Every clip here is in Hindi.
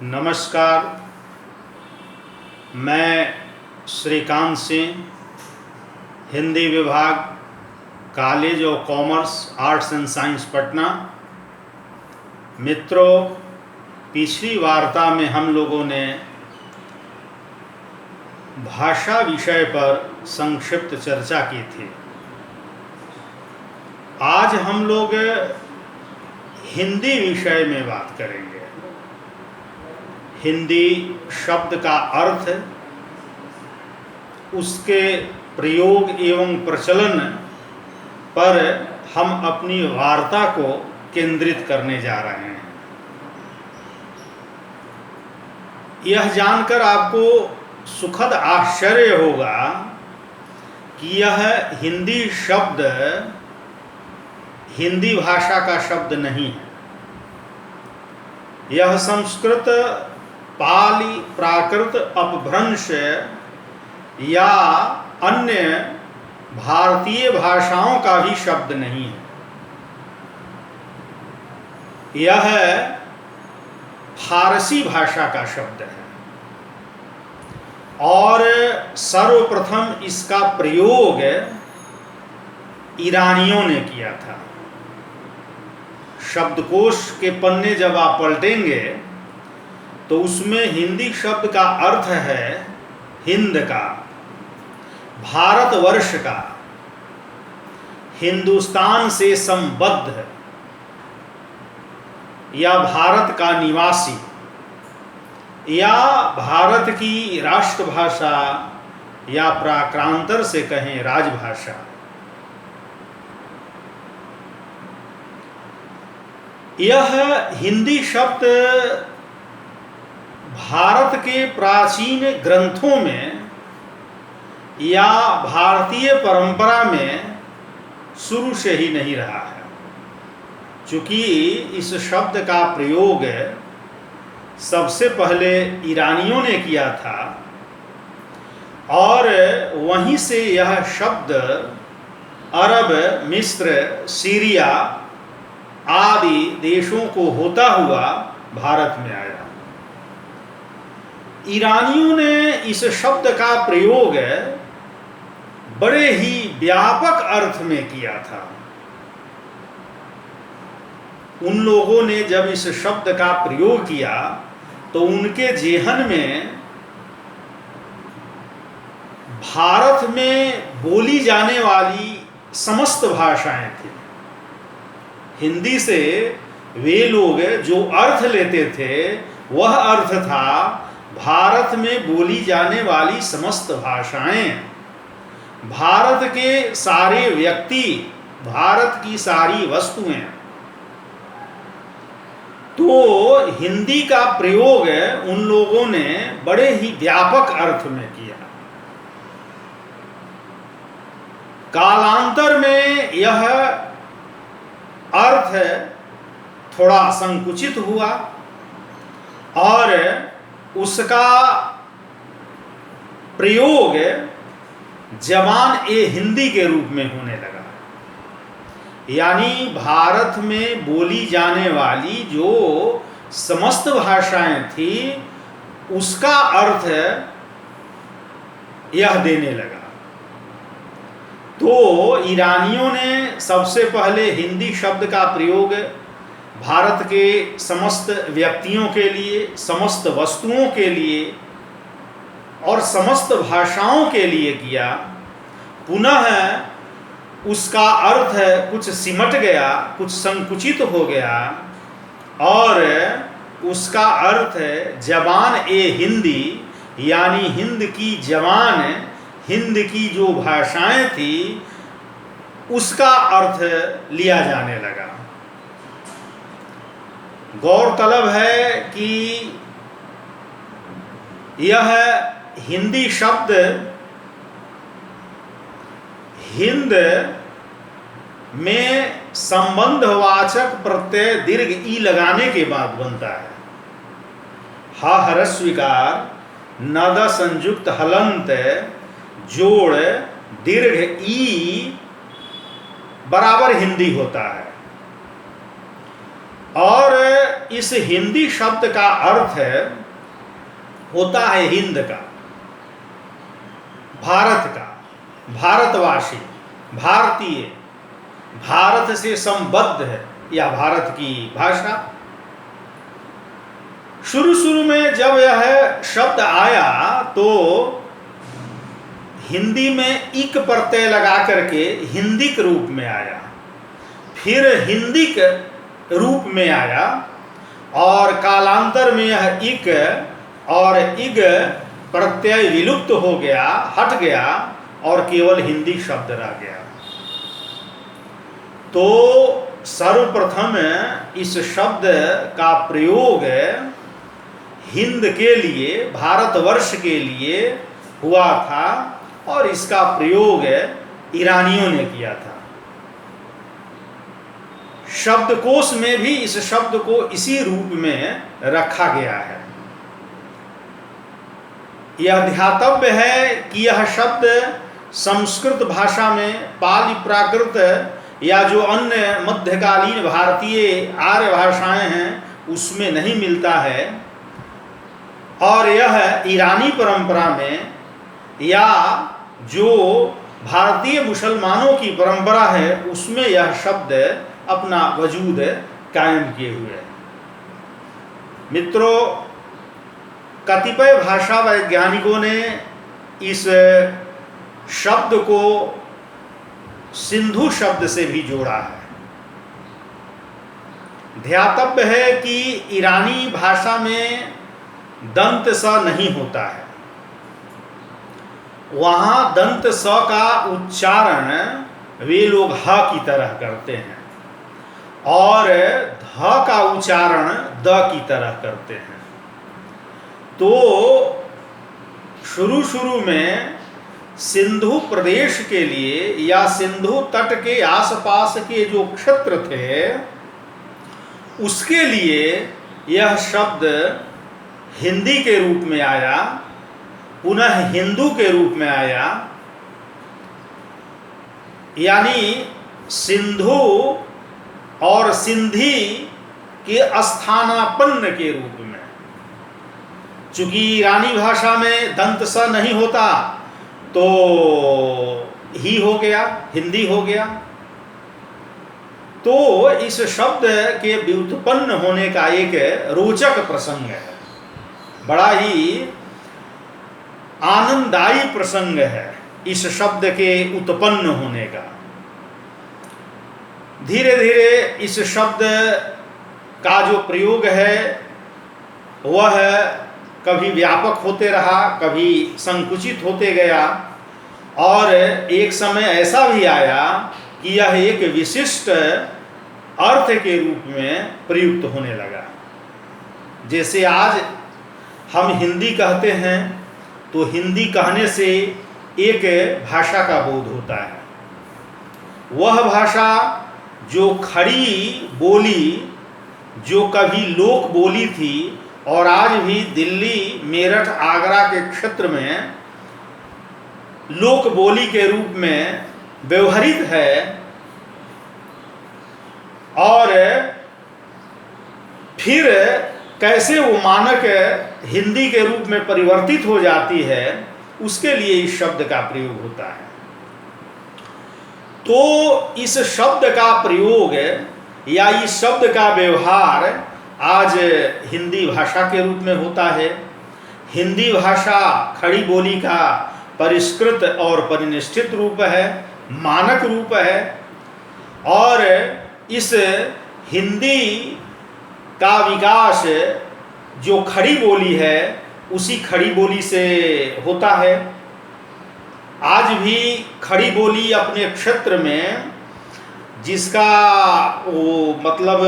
नमस्कार। मैं श्रीकांत सिंह, हिंदी विभाग, college of commerce arts and science, Patna. मित्रों, पिछली वार्ता में हम लोगों ने भाषा विषय पर संक्षिप्त चर्चा की थी। आज हम लोग हिंदी विषय में बात करेंगे। हिंदी शब्द का अर्थ, उसके प्रयोग एवं प्रचलन पर हम अपनी वार्ता को केंद्रित करने जा रहे हैं। यह जानकर आपको सुखद आश्चर्य होगा कि यह हिंदी शब्द हिंदी भाषा का शब्द नहीं है। यह संस्कृत, पाली, प्राकृत, अपभ्रंश या अन्य भारतीय भाषाओं का भी शब्द नहीं है। यह फारसी भाषा का शब्द है और सर्वप्रथम इसका प्रयोग ईरानियों ने किया था। शब्दकोश के पन्ने जब आप पलटेंगे तो उसमें हिंदी शब्द का अर्थ है हिंद का, भारतवर्ष का, हिंदुस्तान से संबद्ध या भारत का निवासी या भारत की राष्ट्रभाषा या प्राक्रांतर से कहें राजभाषा। यह हिंदी शब्द भारत के प्राचीन ग्रंथों में या भारतीय परंपरा में शुरू से ही नहीं रहा है, क्योंकि इस शब्द का प्रयोग सबसे पहले ईरानियों ने किया था और वहीं से यह शब्द अरब, मिस्र, सीरिया आदि देशों को होता हुआ भारत में आया। ईरानियों ने इस शब्द का प्रयोग बड़े ही व्यापक अर्थ में किया था। उन लोगों ने जब इस शब्द का प्रयोग किया तो उनके जेहन में भारत में बोली जाने वाली समस्त भाषाएं थी। हिंदी से वे लोग जो अर्थ लेते थे वह अर्थ था भारत में बोली जाने वाली समस्त भाषाएं, भारत के सारे व्यक्ति, भारत की सारी वस्तुएं। तो हिंदी का प्रयोग उन लोगों ने बड़े ही व्यापक अर्थ में किया। कालांतर में यह अर्थ थोड़ा संकुचित हुआ और उसका प्रयोग जबान ए हिंदी के रूप में होने लगा। यानी भारत में बोली जाने वाली जो समस्त भाषाएं थी उसका अर्थ यह देने लगा। तो ईरानियों ने सबसे पहले हिंदी शब्द का प्रयोग भारत के समस्त व्यक्तियों के लिए, समस्त वस्तुओं के लिए और समस्त भाषाओं के लिए किया। पुनः उसका अर्थ कुछ सिमट गया, कुछ संकुचित हो गया और उसका अर्थ जबान ए हिंदी, यानी हिंद की जबान, हिंद की जो भाषाएं थी उसका अर्थ लिया जाने लगा। गौरतलब है कि यह हिंदी शब्द हिंद में संबंधवाचक प्रत्यय दीर्घ ई लगाने के बाद बनता है। हा ह्रस्वीकार नद संयुक्त हलंत जोड़ दीर्घ ई बराबर हिंदी होता है। और इस हिंदी शब्द का अर्थ होता है हिंद का, भारत का, भारतवासी, भारतीय, भारत से संबद्ध है या भारत की भाषा। शुरू शुरू में जब यह शब्द आया तो हिंदी में इक प्रत्यय लगा करके हिंदिक रूप में आया, फिर हिंदिक रूप में आया और कालांतर में यह इक और इग प्रत्यय विलुप्त हो गया, हट गया और केवल हिंदी शब्द रह गया। तो सर्वप्रथम इस शब्द का प्रयोग हिंद के लिए, भारतवर्ष के लिए हुआ था और इसका प्रयोग ईरानियों ने किया था। शब्दकोश में भी इस शब्द को इसी रूप में रखा गया है। यह ध्यातव्य है कि यह शब्द संस्कृत भाषा में पाली प्राकृत या जो अन्य मध्यकालीन भारतीय आर्य भाषाएं हैं उसमें नहीं मिलता है, और यह ईरानी परंपरा में या जो भारतीय मुसलमानों की परंपरा है उसमें यह शब्द अपना वजूद कायम किए हुए है। मित्रों, कतिपय भाषा वैज्ञानिकों ने इस शब्द को सिंधु शब्द से भी जोड़ा है। ध्यातव्य है कि ईरानी भाषा में दंत स नहीं होता है, वहाँ दंत स का उच्चारण वे लोग ह की तरह करते हैं और ध का उच्चारण द की तरह करते हैं। तो शुरू शुरू में सिंधु प्रदेश के लिए या सिंधु तट के आसपास के जो क्षेत्र थे उसके लिए यह शब्द हिंदी के रूप में आया, पुनः हिंदू के रूप में आया, यानी सिंधु और सिंधी के स्थानापन्न के रूप में। चूंकि ईरानी भाषा में दंत स नहीं होता तो ही हो गया, हिंदी हो गया। तो इस शब्द के व्युत्पन्न होने का एक रोचक प्रसंग है, बड़ा ही आनंददायी प्रसंग है इस शब्द के उत्पन्न होने का। धीरे धीरे इस शब्द का जो प्रयोग है वह कभी व्यापक होते रहा, कभी संकुचित होते गया, और एक समय ऐसा भी आया कि यह एक विशिष्ट अर्थ के रूप में प्रयुक्त होने लगा। जैसे आज हम हिंदी कहते हैं तो हिंदी कहने से एक भाषा का बोध होता है। वह भाषा जो खड़ी बोली, जो कभी लोक बोली थी और आज भी दिल्ली, मेरठ, आगरा के क्षेत्र में लोक बोली के रूप में व्यवहृत है, और फिर कैसे वो मानक हिंदी के रूप में परिवर्तित हो जाती है, उसके लिए इस शब्द का प्रयोग होता है। तो इस शब्द का प्रयोग या इस शब्द का व्यवहार आज हिंदी भाषा के रूप में होता है। हिंदी भाषा खड़ी बोली का परिष्कृत और परिनिष्ठित रूप है, मानक रूप है, और इस हिंदी का विकास जो खड़ी बोली है उसी खड़ी बोली से होता है। आज भी खड़ी बोली अपने क्षेत्र में जिसका वो मतलब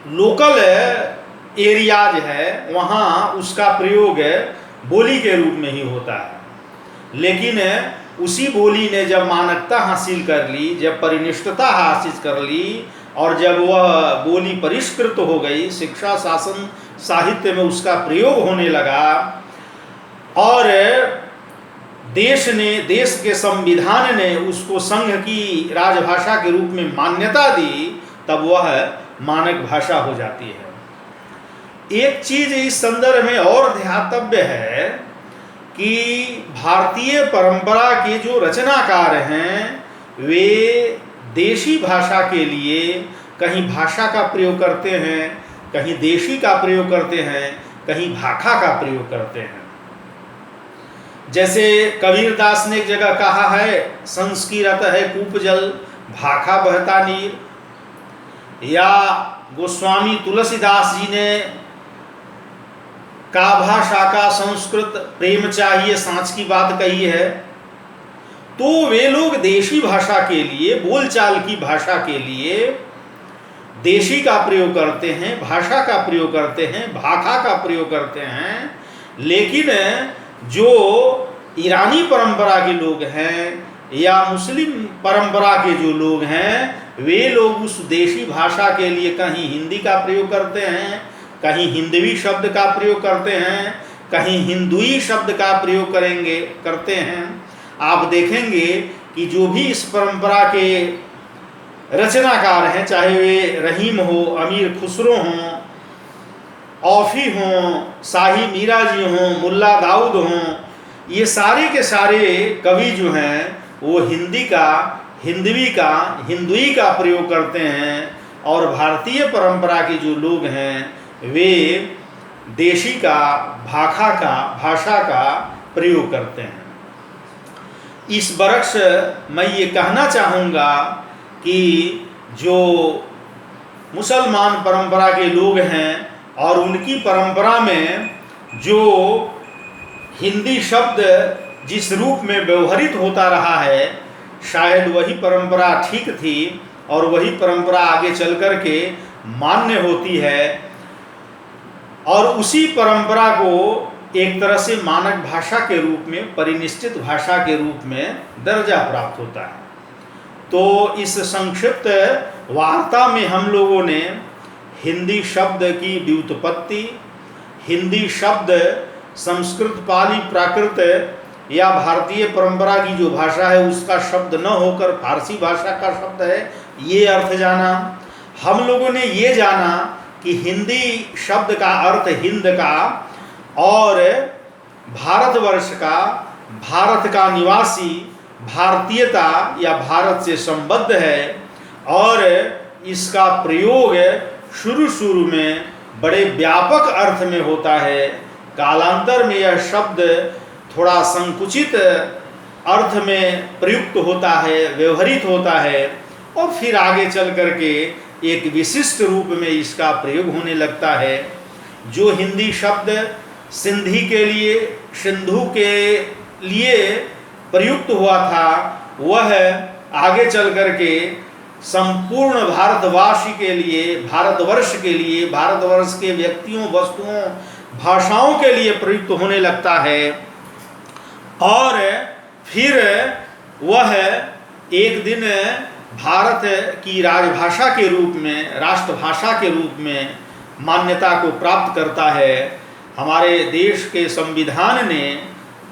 लोकल एरियाज है वहाँ उसका प्रयोग बोली के रूप में ही होता है। लेकिन उसी बोली ने जब मानकता हासिल कर ली, जब परिनिष्ठता हासिल कर ली, और जब वह बोली परिष्कृत हो गई, शिक्षा, शासन, साहित्य में उसका प्रयोग होने लगा, और देश के संविधान ने उसको संघ की राजभाषा के रूप में मान्यता दी, तब वह मानक भाषा हो जाती है। एक चीज इस संदर्भ में और ध्यातव्य है कि भारतीय परंपरा के जो रचनाकार हैं वे देशी भाषा के लिए कहीं भाषा का प्रयोग करते हैं, कहीं देशी का प्रयोग करते हैं, कहीं भाखा का प्रयोग करते हैं। जैसे कबीरदास ने एक जगह कहा है, संस्कृत है कूप जल भाखा बहता नीर, या गोस्वामी तुलसीदास जी ने का भाषा का संस्कृत प्रेम चाहिए सांच की बात कही है। तो वे लोग देशी भाषा के लिए, बोलचाल की भाषा के लिए देशी का प्रयोग करते हैं, भाषा का प्रयोग करते हैं, भाखा का प्रयोग करते हैं। लेकिन जो ईरानी परंपरा के लोग हैं या मुस्लिम परंपरा के जो लोग हैं, वे लोग उस देशी भाषा के लिए कहीं हिंदी का प्रयोग करते हैं, कहीं हिंदवी शब्द का प्रयोग करते हैं, कहीं हिंदुई शब्द का प्रयोग करते हैं। आप देखेंगे कि जो भी इस परंपरा के रचनाकार हैं, चाहे वे रहीम हो, अमीर खुसरो हों, औफी हों, शाही मीरा जी हों, मुल्ला दाऊद हों, ये सारे के सारे कवि जो हैं वो हिंदी का, हिंदवी का, हिंदुई का प्रयोग करते हैं। और भारतीय परंपरा के जो लोग हैं वे देशी का, भाखा का, भाषा का प्रयोग करते हैं। इस बरक्स मैं ये कहना चाहूँगा कि जो मुसलमान परंपरा के लोग हैं और उनकी परंपरा में जो हिंदी शब्द जिस रूप में व्यवहरित होता रहा है, शायद वही परंपरा ठीक थी और वही परंपरा आगे चल कर के मान्य होती है और उसी परंपरा को एक तरह से मानक भाषा के रूप में, परिनिष्ठित भाषा के रूप में दर्जा प्राप्त होता है। तो इस संक्षिप्त वार्ता में हम लोगों ने हिंदी शब्द की व्युत्पत्ति, हिंदी शब्द संस्कृत, पाली, प्राकृत या भारतीय परंपरा की जो भाषा है उसका शब्द न होकर फारसी भाषा का शब्द है, ये अर्थ जाना। हम लोगों ने ये जाना कि हिंदी शब्द का अर्थ हिंद का और भारतवर्ष का, भारत का निवासी, भारतीयता या भारत से संबद्ध है। और इसका प्रयोग शुरू में बड़े व्यापक अर्थ में होता है, कालांतर में यह शब्द थोड़ा संकुचित अर्थ में प्रयुक्त होता है, व्यवहरित होता है और फिर आगे चल करके एक विशिष्ट रूप में इसका प्रयोग होने लगता है। जो हिंदी शब्द सिंधी के लिए, सिंधु के लिए प्रयुक्त हुआ था, वह आगे चल करके संपूर्ण भारतवासी के लिए, भारतवर्ष के लिए, भारतवर्ष के व्यक्तियों, वस्तुओं, भाषाओं के लिए प्रयुक्त होने लगता है और फिर वह एक दिन भारत की राजभाषा के रूप में, राष्ट्रभाषा के रूप में मान्यता को प्राप्त करता है। हमारे देश के संविधान ने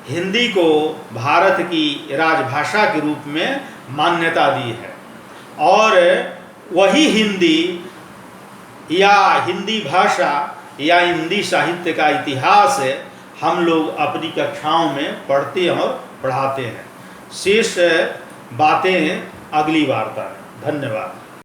हिंदी को भारत की राजभाषा के रूप में मान्यता दी है और वही हिंदी या हिंदी भाषा या हिंदी साहित्य का इतिहास हम लोग अपनी कक्षाओं में पढ़ते और पढ़ाते हैं। शेष बातें अगली वार्ता में। धन्यवाद।